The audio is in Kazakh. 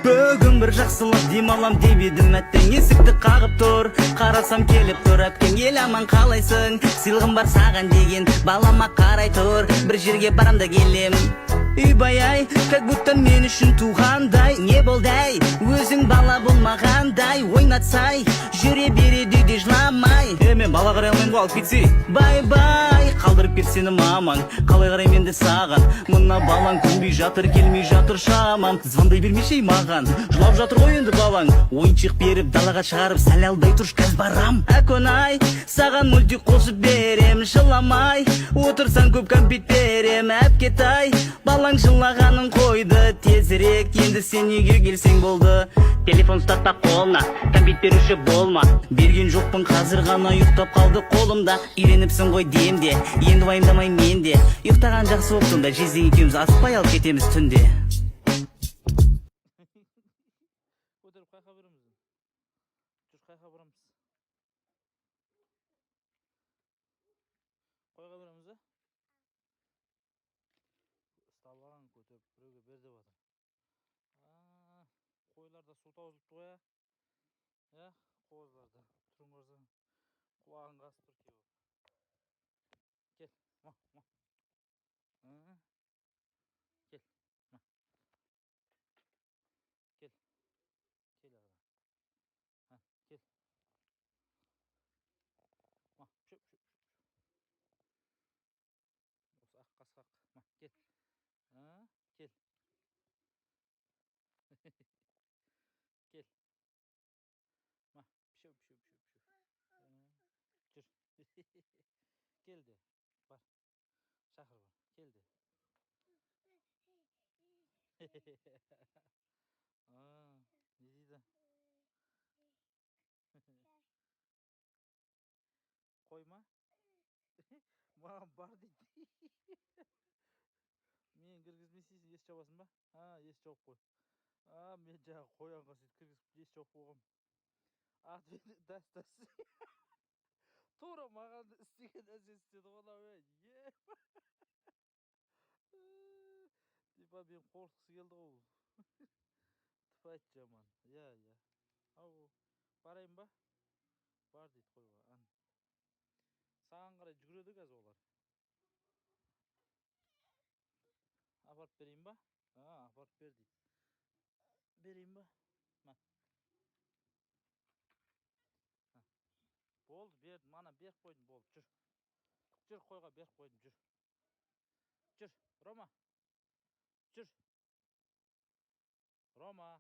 Бүгін бір жақсылық демалам деп едім, әттең есікті қағып тұр. Қарасам келіп тұр, әпкең ел аман қалайсың? Сыйлығым бар саған деген балама қарай тұр. Бір жерге барам да келем, үй-бай, как будто мен үшін туғандай. Не болдай, өзің бала болмағандай. Ойнатсай, жүре береді де жыламай. Мен бала қарай алмайын ғой, алып кетсе. Бай-бай, қалдырып кетсені мамаң. Қалай қарай мен де саған? Мына балаң көнбей жатыр, келмей жатыр шамам. Звондай бермешей маған, жылап жатыр ғой енді балаң. Ойыншық беріп далаға шығарып, сәл алдай тұрш, кәз барам. Әкөнай, саған мультик қосып берем. Жыламай, отырсаң көп кәмпит берем. Әпкетай, балаң жылағанын қойды. Тезірек, енді сен үйге келсең болды. Телефон ұстатпа қолына, кәмпит беруші болма. Берген жоқпын, қазір ғана ұйықтап қалды қолымда. Үйреніпсің ғой демде, енді уайымдамай мен де. Ұйықтаған жақсы болып сонда, жезден екеуміз асықпай алып кетеміз түнде. Көтеріп қайқа береміз. Жүр қайқа бұрамыз. Қойға береміз бе? Сталбаған көтеріп біреуге бер деп жатыр. Қойларда су таусылыпты ғой, я? Қозыларда түрін көрсең құлағын қасып тұр кеуіп. Кел, ма. Кел, ма. Кел. Кел ағыра. Кел. Ма, шөп. Осы ақ қасқақ. Ма, кел. Кел. Кел. Ма, шөп. Жүр. Келді. Бар. Шақыр бар. Келді. Не дейді? Қойма? Маған бар дейді. Мен кіргізмесейсің, ес жабасың ба? Ес жауып қой. Мен жаңа қоянға сөйтіп кіргізіп ес жауып қойғам. Ответі дәс. Тура маған істеген нәрсе істеді ғой. Типа мен қорқысы келді ғой. Тіпәйт жаман. Я. Ау, барайын ба? Бар дейді қойға. Саған қарай жүгіреді қазір олар. Апарып берейін ба? Апарып бер дейді. Берейін ба? Болды, бердім. Мана беріп қойдым, болды. Жүр қойға беріп қойдым, жүр. Рома. Жүр. Рома.